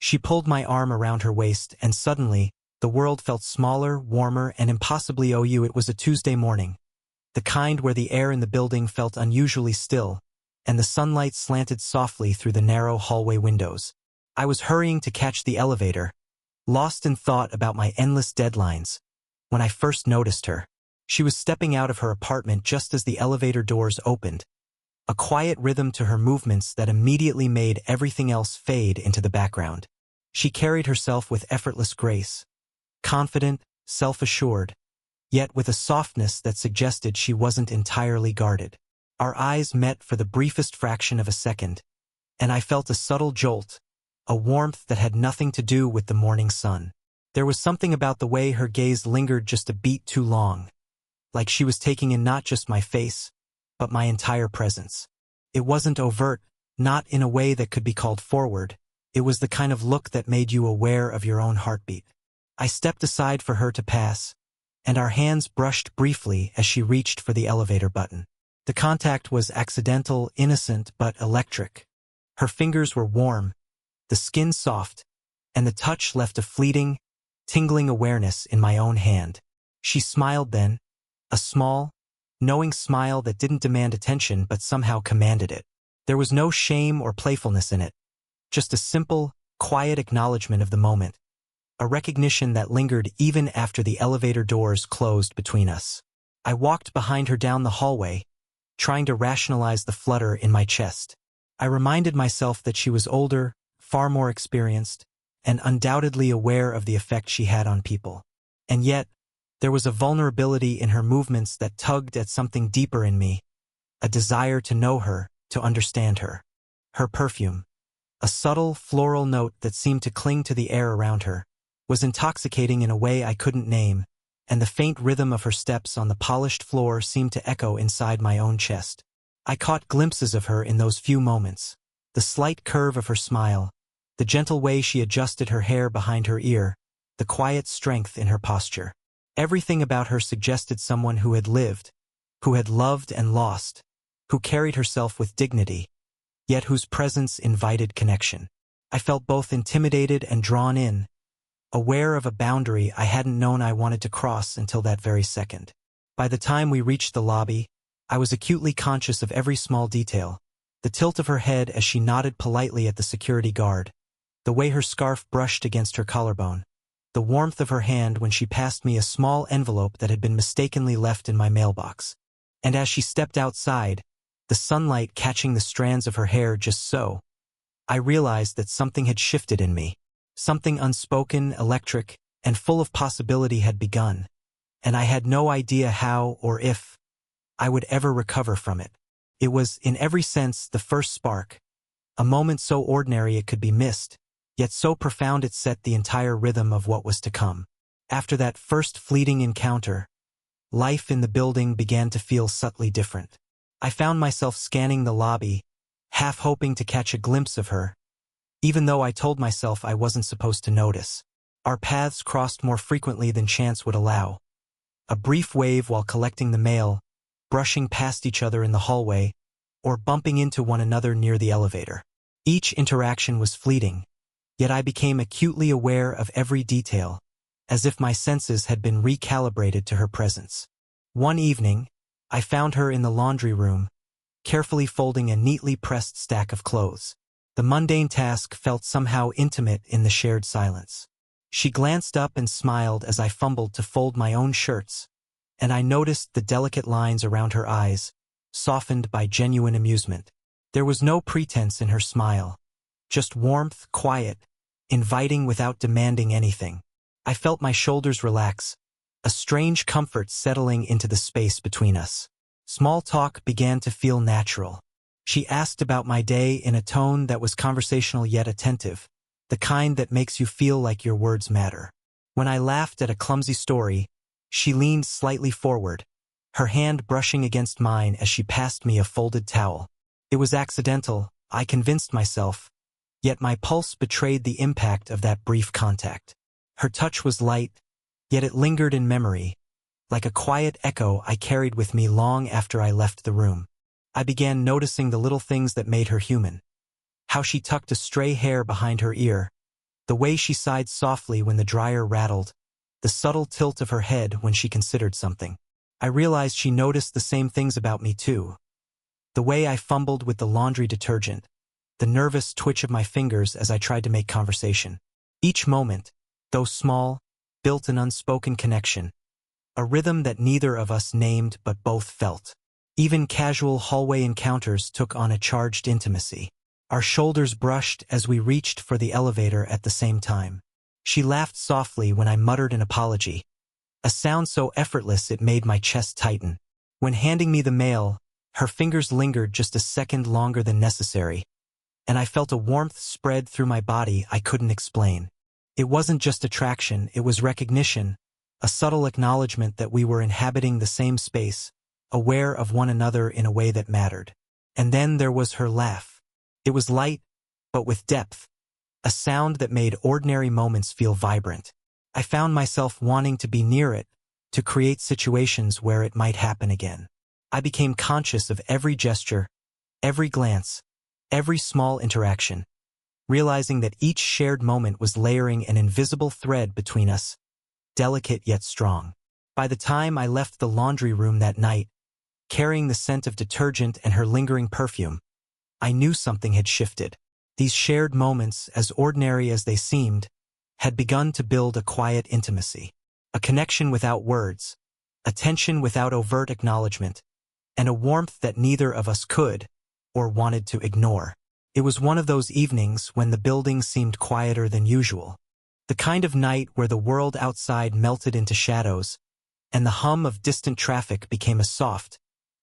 She pulled my arm around her waist, and suddenly, the world felt smaller, warmer, and impossibly OU. It was a Tuesday morning, the kind where the air in the building felt unusually still, and the sunlight slanted softly through the narrow hallway windows. I was hurrying to catch the elevator, lost in thought about my endless deadlines, when I first noticed her. She was stepping out of her apartment just as the elevator doors opened, a quiet rhythm to her movements that immediately made everything else fade into the background. She carried herself with effortless grace, confident, self-assured, yet with a softness that suggested she wasn't entirely guarded. Our eyes met for the briefest fraction of a second, and I felt a subtle jolt, a warmth that had nothing to do with the morning sun. There was something about the way her gaze lingered just a beat too long, like she was taking in not just my face, but my entire presence. It wasn't overt, not in a way that could be called forward. It was the kind of look that made you aware of your own heartbeat. I stepped aside for her to pass, and our hands brushed briefly as she reached for the elevator button. The contact was accidental, innocent, but electric. Her fingers were warm, the skin soft, and the touch left a fleeting, tingling awareness in my own hand. She smiled then, a small, knowing smile that didn't demand attention but somehow commanded it. There was no shame or playfulness in it, just a simple, quiet acknowledgement of the moment, a recognition that lingered even after the elevator doors closed between us. I walked behind her down the hallway, trying to rationalize the flutter in my chest. I reminded myself that she was older, far more experienced, and undoubtedly aware of the effect she had on people. And yet, there was a vulnerability in her movements that tugged at something deeper in me, a desire to know her, to understand her. Her perfume, a subtle, floral note that seemed to cling to the air around her, was intoxicating in a way I couldn't name, and the faint rhythm of her steps on the polished floor seemed to echo inside my own chest. I caught glimpses of her in those few moments, the slight curve of her smile, the gentle way she adjusted her hair behind her ear, the quiet strength in her posture. Everything about her suggested someone who had lived, who had loved and lost, who carried herself with dignity, yet whose presence invited connection. I felt both intimidated and drawn in, aware of a boundary I hadn't known I wanted to cross until that very second. By the time we reached the lobby, I was acutely conscious of every small detail, the tilt of her head as she nodded politely at the security guard, the way her scarf brushed against her collarbone, the warmth of her hand when she passed me a small envelope that had been mistakenly left in my mailbox. And as she stepped outside, the sunlight catching the strands of her hair just so, I realized that something had shifted in me. Something unspoken, electric, and full of possibility had begun, and I had no idea how or if I would ever recover from it. It was, in every sense, the first spark, a moment so ordinary it could be missed, yet so profound it set the entire rhythm of what was to come. After that first fleeting encounter, life in the building began to feel subtly different. I found myself scanning the lobby, half hoping to catch a glimpse of her, even though I told myself I wasn't supposed to notice. Our paths crossed more frequently than chance would allow. A brief wave while collecting the mail, brushing past each other in the hallway, or bumping into one another near the elevator. Each interaction was fleeting, yet I became acutely aware of every detail, as if my senses had been recalibrated to her presence. One evening, I found her in the laundry room, carefully folding a neatly pressed stack of clothes. The mundane task felt somehow intimate in the shared silence. She glanced up and smiled as I fumbled to fold my own shirts, and I noticed the delicate lines around her eyes, softened by genuine amusement. There was no pretense in her smile, just warmth, quiet, inviting without demanding anything. I felt my shoulders relax, a strange comfort settling into the space between us. Small talk began to feel natural. She asked about my day in a tone that was conversational yet attentive, the kind that makes you feel like your words matter. When I laughed at a clumsy story, she leaned slightly forward, her hand brushing against mine as she passed me a folded towel. It was accidental, I convinced myself, yet my pulse betrayed the impact of that brief contact. Her touch was light, yet it lingered in memory, like a quiet echo I carried with me long after I left the room. I began noticing the little things that made her human. How she tucked a stray hair behind her ear, The way she sighed softly when the dryer rattled, the subtle tilt of her head when she considered something. I realized she noticed the same things about me too. The way I fumbled with the laundry detergent, the nervous twitch of my fingers as I tried to make conversation. Each moment, though small, built an unspoken connection, a rhythm that neither of us named but both felt. Even casual hallway encounters took on a charged intimacy. Our shoulders brushed as we reached for the elevator at the same time. She laughed softly when I muttered an apology, a sound so effortless it made my chest tighten. When handing me the mail, her fingers lingered just a second longer than necessary, and I felt a warmth spread through my body I couldn't explain. It wasn't just attraction, it was recognition, a subtle acknowledgement that we were inhabiting the same space, aware of one another in a way that mattered. And then there was her laugh. It was light, but with depth, a sound that made ordinary moments feel vibrant. I found myself wanting to be near it, to create situations where it might happen again. I became conscious of every gesture, every glance, every small interaction, realizing that each shared moment was layering an invisible thread between us, delicate yet strong. By the time I left the laundry room that night, carrying the scent of detergent and her lingering perfume, I knew something had shifted. These shared moments, as ordinary as they seemed, had begun to build a quiet intimacy, a connection without words, a tension without overt acknowledgement, and a warmth that neither of us could or wanted to ignore. It was one of those evenings when the building seemed quieter than usual, the kind of night where the world outside melted into shadows, and the hum of distant traffic became a soft,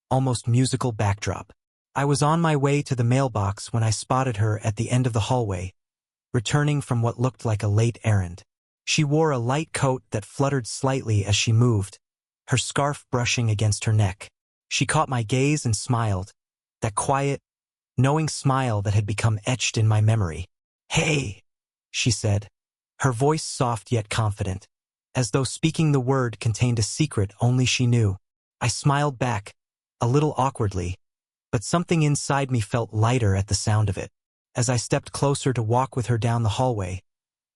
almost musical backdrop. I was on my way to the mailbox when I spotted her at the end of the hallway, returning from what looked like a late errand. She wore a light coat that fluttered slightly as she moved, her scarf brushing against her neck. She caught my gaze and smiled, that quiet, knowing smile that had become etched in my memory. "Hey," she said, her voice soft yet confident, as though speaking the word contained a secret only she knew. I smiled back, a little awkwardly, but something inside me felt lighter at the sound of it. As I stepped closer to walk with her down the hallway,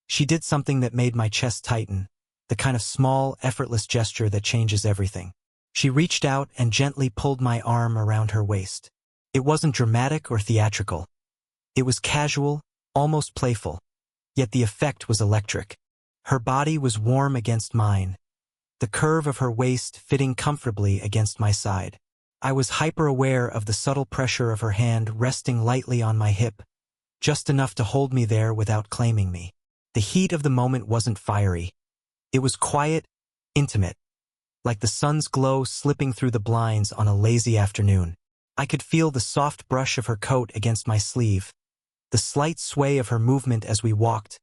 she did something that made my chest tighten, the kind of small, effortless gesture that changes everything. She reached out and gently pulled my arm around her waist. It wasn't dramatic or theatrical. It was casual, almost playful, yet the effect was electric. Her body was warm against mine, the curve of her waist fitting comfortably against my side. I was hyper-aware of the subtle pressure of her hand resting lightly on my hip, just enough to hold me there without claiming me. The heat of the moment wasn't fiery. It was quiet, intimate, like the sun's glow slipping through the blinds on a lazy afternoon. I could feel the soft brush of her coat against my sleeve, the slight sway of her movement as we walked,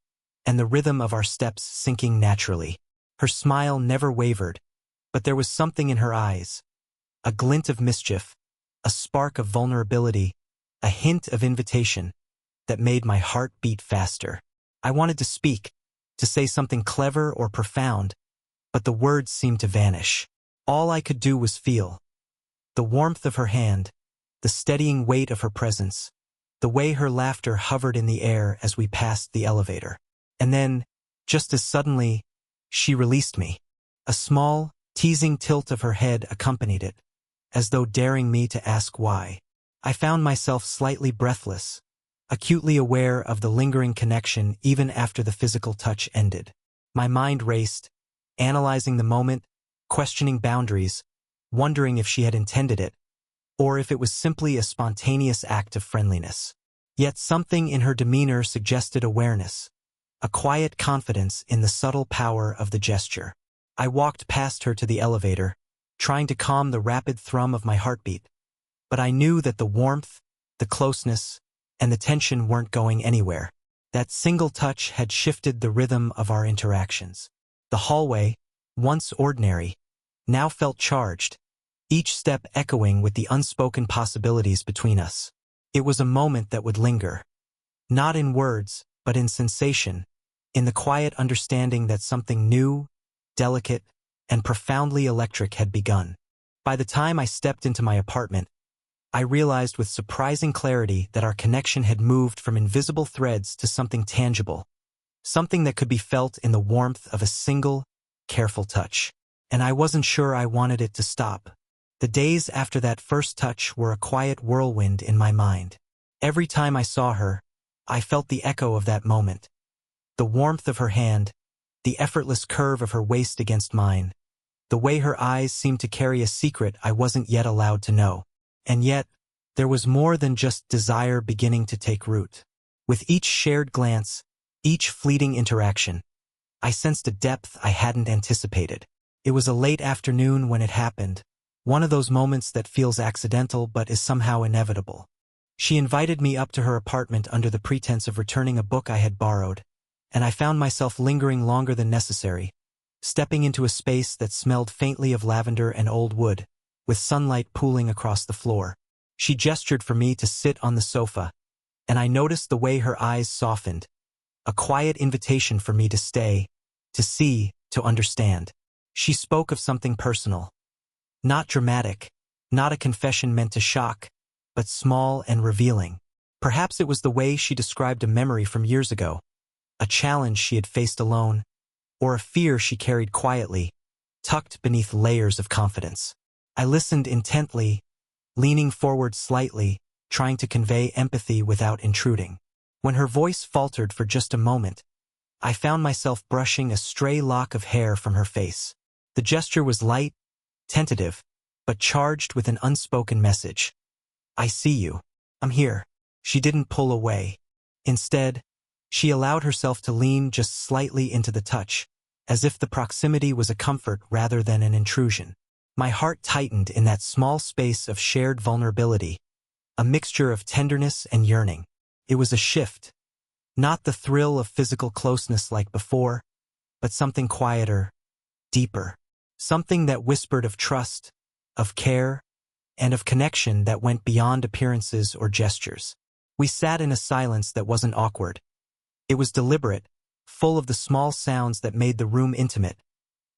and the rhythm of our steps syncing naturally. Her smile never wavered, but there was something in her eyes, a glint of mischief, a spark of vulnerability, a hint of invitation, that made my heart beat faster. I wanted to speak, to say something clever or profound, but the words seemed to vanish. All I could do was feel the warmth of her hand, the steadying weight of her presence, the way her laughter hovered in the air as we passed the elevator. And then, just as suddenly, she released me. A small, teasing tilt of her head accompanied it, as though daring me to ask why. I found myself slightly breathless, acutely aware of the lingering connection even after the physical touch ended. My mind raced, analyzing the moment, questioning boundaries, wondering if she had intended it, or if it was simply a spontaneous act of friendliness. Yet something in her demeanor suggested awareness, a quiet confidence in the subtle power of the gesture. I walked past her to the elevator, trying to calm the rapid thrum of my heartbeat, but I knew that the warmth, the closeness, and the tension weren't going anywhere. That single touch had shifted the rhythm of our interactions. The hallway, once ordinary, now felt charged, each step echoing with the unspoken possibilities between us. It was a moment that would linger, not in words, but in sensation, in the quiet understanding that something new, delicate, and profoundly electric had begun. By the time I stepped into my apartment, I realized with surprising clarity that our connection had moved from invisible threads to something tangible, something that could be felt in the warmth of a single, careful touch. And I wasn't sure I wanted it to stop. The days after that first touch were a quiet whirlwind in my mind. Every time I saw her, I felt the echo of that moment. The warmth of her hand, the effortless curve of her waist against mine, the way her eyes seemed to carry a secret I wasn't yet allowed to know. And yet, there was more than just desire beginning to take root. With each shared glance, each fleeting interaction, I sensed a depth I hadn't anticipated. It was a late afternoon when it happened, one of those moments that feels accidental but is somehow inevitable. She invited me up to her apartment under the pretense of returning a book I had borrowed, and I found myself lingering longer than necessary, stepping into a space that smelled faintly of lavender and old wood, with sunlight pooling across the floor. She gestured for me to sit on the sofa, and I noticed the way her eyes softened, a quiet invitation for me to stay, to see, to understand. She spoke of something personal. Not dramatic, not a confession meant to shock, but small and revealing. Perhaps it was the way she described a memory from years ago, a challenge she had faced alone, or a fear she carried quietly, tucked beneath layers of confidence. I listened intently, leaning forward slightly, trying to convey empathy without intruding. When her voice faltered for just a moment, I found myself brushing a stray lock of hair from her face. The gesture was light, tentative, but charged with an unspoken message. I see you. I'm here. She didn't pull away. Instead, she allowed herself to lean just slightly into the touch, as if the proximity was a comfort rather than an intrusion. My heart tightened in that small space of shared vulnerability, a mixture of tenderness and yearning. It was a shift, not the thrill of physical closeness like before, but something quieter, deeper, something that whispered of trust, of care, and of connection that went beyond appearances or gestures. We sat in a silence that wasn't awkward. It was deliberate, full of the small sounds that made the room intimate,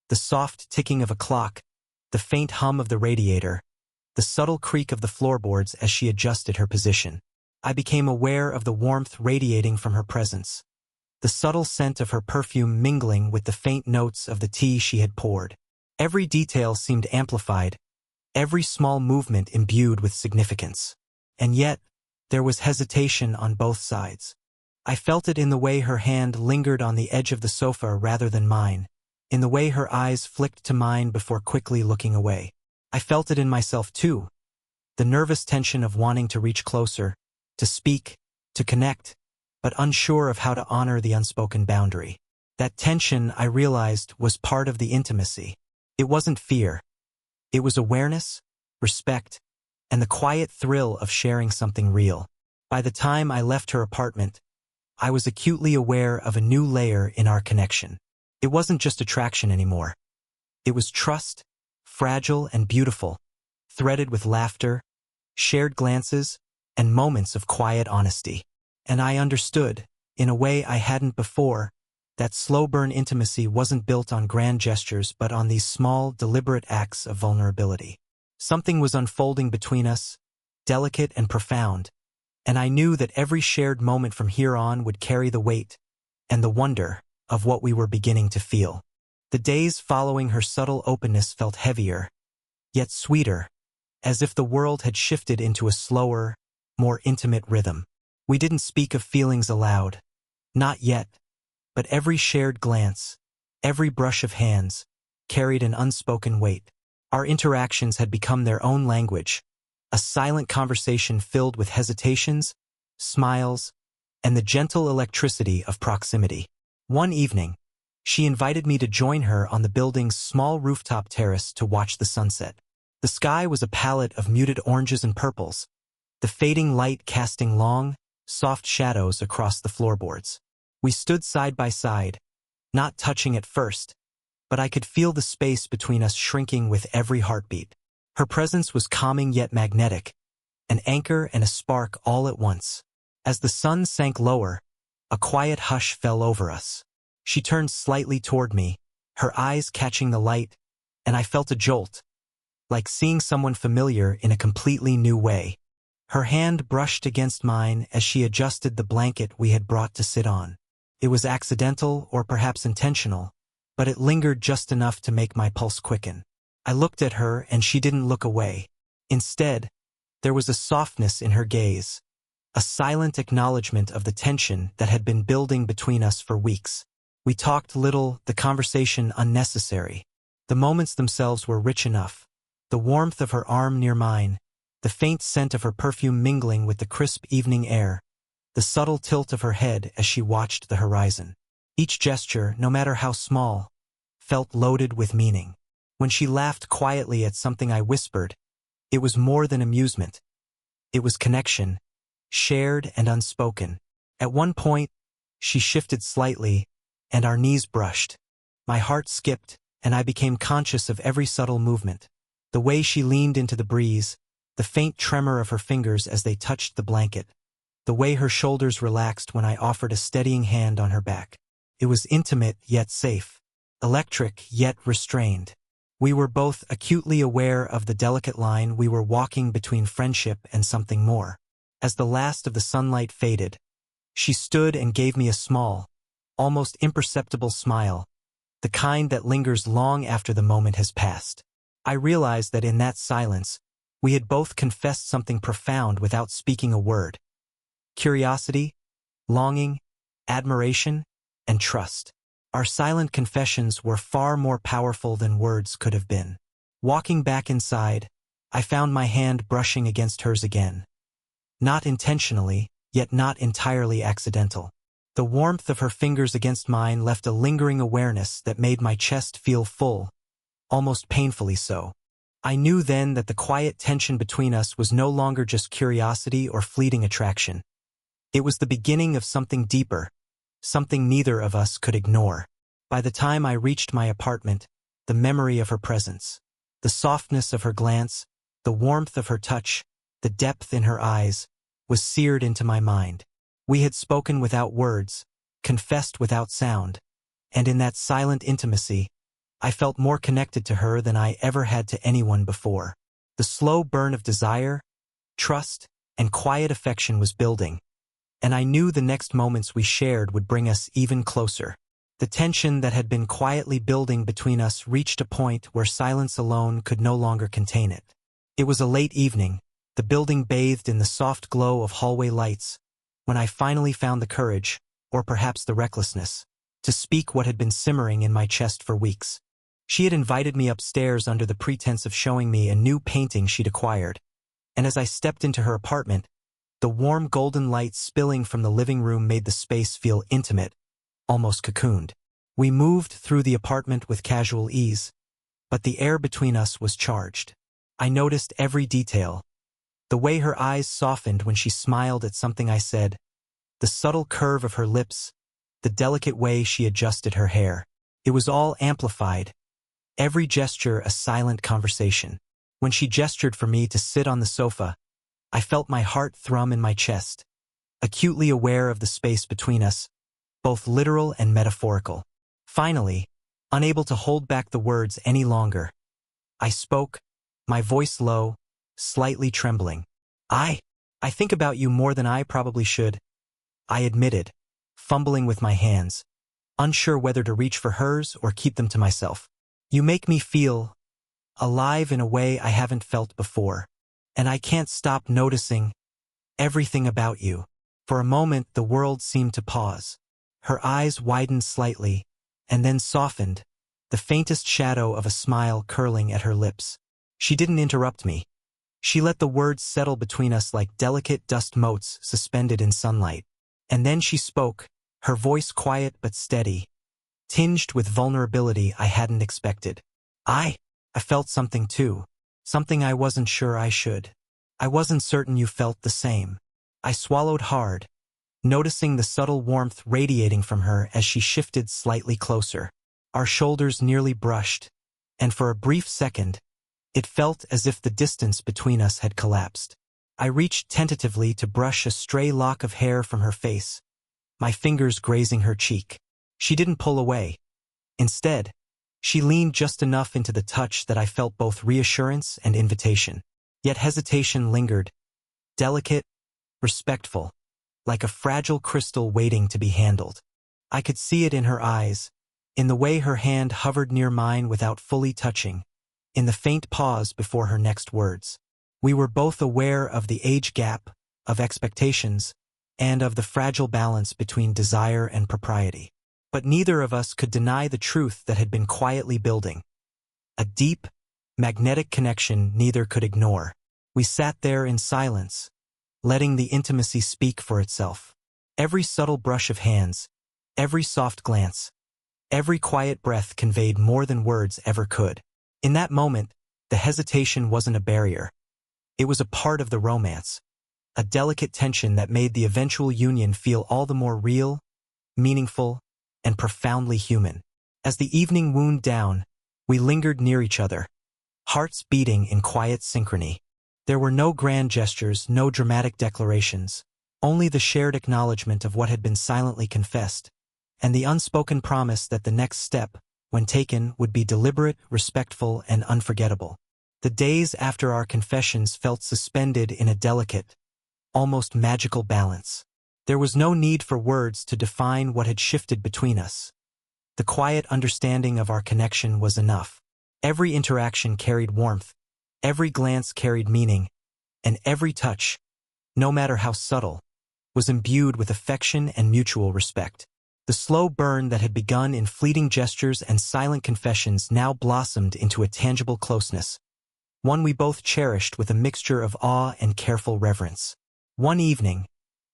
the soft ticking of a clock, the faint hum of the radiator, the subtle creak of the floorboards as she adjusted her position. I became aware of the warmth radiating from her presence, the subtle scent of her perfume mingling with the faint notes of the tea she had poured. Every detail seemed amplified, every small movement imbued with significance. And yet, there was hesitation on both sides. I felt it in the way her hand lingered on the edge of the sofa rather than mine, in the way her eyes flicked to mine before quickly looking away. I felt it in myself too, the nervous tension of wanting to reach closer, to speak, to connect, but unsure of how to honor the unspoken boundary. That tension, I realized, was part of the intimacy. It wasn't fear. It was awareness, respect, and the quiet thrill of sharing something real. By the time I left her apartment, I was acutely aware of a new layer in our connection. It wasn't just attraction anymore. It was trust, fragile and beautiful, threaded with laughter, shared glances, and moments of quiet honesty. And I understood, in a way I hadn't before, that slow-burn intimacy wasn't built on grand gestures but on these small, deliberate acts of vulnerability. Something was unfolding between us, delicate and profound, and I knew that every shared moment from here on would carry the weight and the wonder of what we were beginning to feel. The days following her subtle openness felt heavier, yet sweeter, as if the world had shifted into a slower, more intimate rhythm. We didn't speak of feelings aloud, not yet, but every shared glance, every brush of hands, carried an unspoken weight. Our interactions had become their own language, a silent conversation filled with hesitations, smiles, and the gentle electricity of proximity. One evening, she invited me to join her on the building's small rooftop terrace to watch the sunset. The sky was a palette of muted oranges and purples, the fading light casting long, soft shadows across the floorboards. We stood side by side, not touching at first, but I could feel the space between us shrinking with every heartbeat. Her presence was calming yet magnetic, an anchor and a spark all at once. As the sun sank lower, a quiet hush fell over us. She turned slightly toward me, her eyes catching the light, and I felt a jolt, like seeing someone familiar in a completely new way. Her hand brushed against mine as she adjusted the blanket we had brought to sit on. It was accidental or perhaps intentional, but it lingered just enough to make my pulse quicken. I looked at her and she didn't look away. Instead, there was a softness in her gaze, a silent acknowledgement of the tension that had been building between us for weeks. We talked little, the conversation unnecessary. The moments themselves were rich enough. The warmth of her arm near mine, the faint scent of her perfume mingling with the crisp evening air, the subtle tilt of her head as she watched the horizon. Each gesture, no matter how small, felt loaded with meaning. When she laughed quietly at something I whispered, it was more than amusement. It was connection, shared and unspoken. At one point, she shifted slightly, and our knees brushed. My heart skipped, and I became conscious of every subtle movement. The way she leaned into the breeze, the faint tremor of her fingers as they touched the blanket, the way her shoulders relaxed when I offered a steadying hand on her back. It was intimate yet safe, electric yet restrained. We were both acutely aware of the delicate line we were walking between friendship and something more. As the last of the sunlight faded, she stood and gave me a small, almost imperceptible smile, the kind that lingers long after the moment has passed. I realized that in that silence, we had both confessed something profound without speaking a word. Curiosity, longing, admiration, and trust. Our silent confessions were far more powerful than words could have been. Walking back inside, I found my hand brushing against hers again. Not intentionally, yet not entirely accidental. The warmth of her fingers against mine left a lingering awareness that made my chest feel full, almost painfully so. I knew then that the quiet tension between us was no longer just curiosity or fleeting attraction. It was the beginning of something deeper, something neither of us could ignore. By the time I reached my apartment, the memory of her presence, the softness of her glance, the warmth of her touch, the depth in her eyes, was seared into my mind. We had spoken without words, confessed without sound, and in that silent intimacy, I felt more connected to her than I ever had to anyone before. The slow burn of desire, trust, and quiet affection was building, and I knew the next moments we shared would bring us even closer. The tension that had been quietly building between us reached a point where silence alone could no longer contain it. It was a late evening, the building bathed in the soft glow of hallway lights, when I finally found the courage, or perhaps the recklessness, to speak what had been simmering in my chest for weeks. She had invited me upstairs under the pretense of showing me a new painting she'd acquired, and as I stepped into her apartment, the warm golden light spilling from the living room made the space feel intimate, almost cocooned. We moved through the apartment with casual ease, but the air between us was charged. I noticed every detail, the way her eyes softened when she smiled at something I said, the subtle curve of her lips, the delicate way she adjusted her hair. It was all amplified, every gesture a silent conversation. When she gestured for me to sit on the sofa, I felt my heart thrum in my chest, acutely aware of the space between us, both literal and metaphorical. Finally, unable to hold back the words any longer, I spoke, my voice low, slightly trembling. I think about you more than I probably should, I admitted, fumbling with my hands, unsure whether to reach for hers or keep them to myself. You make me feel alive in a way I haven't felt before, and I can't stop noticing everything about you. For a moment, the world seemed to pause. Her eyes widened slightly, and then softened, the faintest shadow of a smile curling at her lips. She didn't interrupt me. She let the words settle between us like delicate dust motes suspended in sunlight. And then she spoke, her voice quiet but steady, tinged with vulnerability I hadn't expected. I felt something too, something I wasn't sure I should. I wasn't certain you felt the same. I swallowed hard, noticing the subtle warmth radiating from her as she shifted slightly closer. Our shoulders nearly brushed, and for a brief second, it felt as if the distance between us had collapsed. I reached tentatively to brush a stray lock of hair from her face, my fingers grazing her cheek. She didn't pull away. Instead, she leaned just enough into the touch that I felt both reassurance and invitation. Yet hesitation lingered, delicate, respectful, like a fragile crystal waiting to be handled. I could see it in her eyes, in the way her hand hovered near mine without fully touching, in the faint pause before her next words. We were both aware of the age gap, of expectations, and of the fragile balance between desire and propriety. But neither of us could deny the truth that had been quietly building. A deep, magnetic connection neither could ignore. We sat there in silence, letting the intimacy speak for itself. Every subtle brush of hands, every soft glance, every quiet breath conveyed more than words ever could. In that moment, the hesitation wasn't a barrier. It was a part of the romance, a delicate tension that made the eventual union feel all the more real, meaningful, and profoundly human. As the evening wound down, we lingered near each other, hearts beating in quiet synchrony. There were no grand gestures, no dramatic declarations, only the shared acknowledgement of what had been silently confessed, and the unspoken promise that the next step, when taken, would be deliberate, respectful, and unforgettable. The days after our confessions felt suspended in a delicate, almost magical balance. There was no need for words to define what had shifted between us. The quiet understanding of our connection was enough. Every interaction carried warmth, every glance carried meaning, and every touch, no matter how subtle, was imbued with affection and mutual respect. The slow burn that had begun in fleeting gestures and silent confessions now blossomed into a tangible closeness, one we both cherished with a mixture of awe and careful reverence. One evening,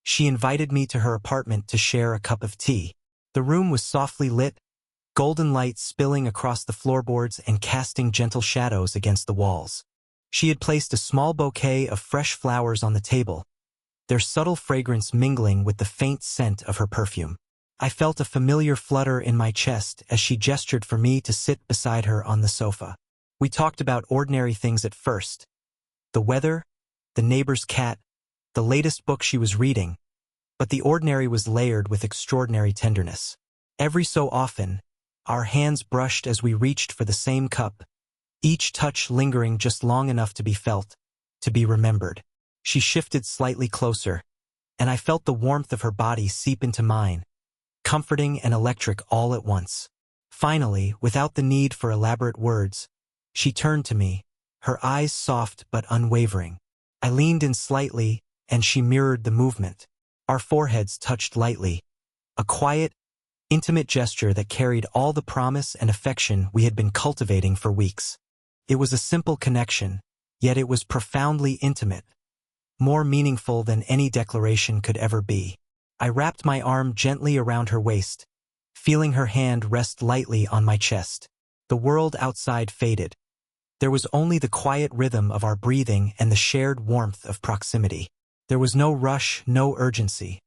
she invited me to her apartment to share a cup of tea. The room was softly lit, golden light spilling across the floorboards and casting gentle shadows against the walls. She had placed a small bouquet of fresh flowers on the table, their subtle fragrance mingling with the faint scent of her perfume. I felt a familiar flutter in my chest as she gestured for me to sit beside her on the sofa. We talked about ordinary things at first: the weather, the neighbor's cat, the latest book she was reading, but the ordinary was layered with extraordinary tenderness. Every so often, our hands brushed as we reached for the same cup, each touch lingering just long enough to be felt, to be remembered. She shifted slightly closer, and I felt the warmth of her body seep into mine, comforting and electric all at once. Finally, without the need for elaborate words, she turned to me, her eyes soft but unwavering. I leaned in slightly, and she mirrored the movement. Our foreheads touched lightly, a quiet, intimate gesture that carried all the promise and affection we had been cultivating for weeks. It was a simple connection, yet it was profoundly intimate, more meaningful than any declaration could ever be. I wrapped my arm gently around her waist, feeling her hand rest lightly on my chest. The world outside faded. There was only the quiet rhythm of our breathing and the shared warmth of proximity. There was no rush, no urgency,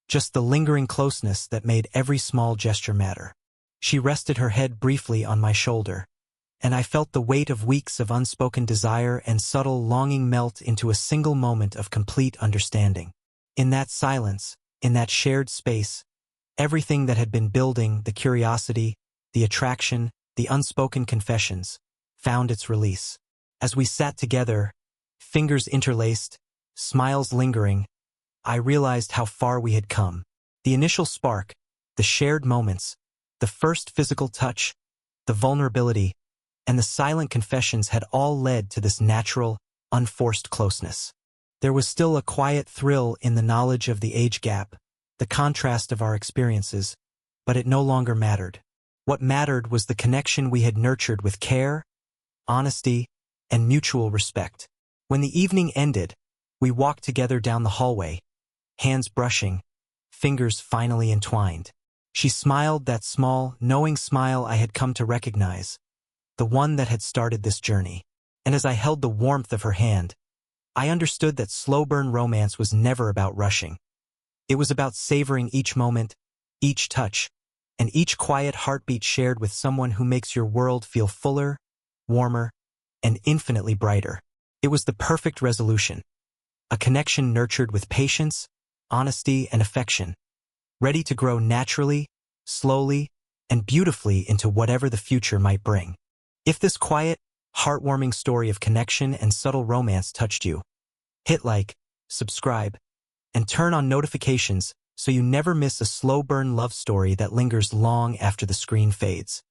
just the lingering closeness that made every small gesture matter. She rested her head briefly on my shoulder, and I felt the weight of weeks of unspoken desire and subtle longing melt into a single moment of complete understanding. In that silence, in that shared space, everything that had been building, the curiosity, the attraction, the unspoken confessions, found its release. As we sat together, fingers interlaced, smiles lingering, I realized how far we had come. The initial spark, the shared moments, the first physical touch, the vulnerability, and the silent confessions had all led to this natural, unforced closeness. There was still a quiet thrill in the knowledge of the age gap, the contrast of our experiences, but it no longer mattered. What mattered was the connection we had nurtured with care, honesty, and mutual respect. When the evening ended, we walked together down the hallway, hands brushing, fingers finally entwined. She smiled, that small, knowing smile I had come to recognize, the one that had started this journey. And as I held the warmth of her hand, I understood that slow-burn romance was never about rushing. It was about savoring each moment, each touch, and each quiet heartbeat shared with someone who makes your world feel fuller, warmer, and infinitely brighter. It was the perfect resolution, a connection nurtured with patience, honesty, and affection, ready to grow naturally, slowly, and beautifully into whatever the future might bring. If this quiet, heartwarming story of connection and subtle romance touched you, hit like, subscribe, and turn on notifications so you never miss a slow-burn love story that lingers long after the screen fades.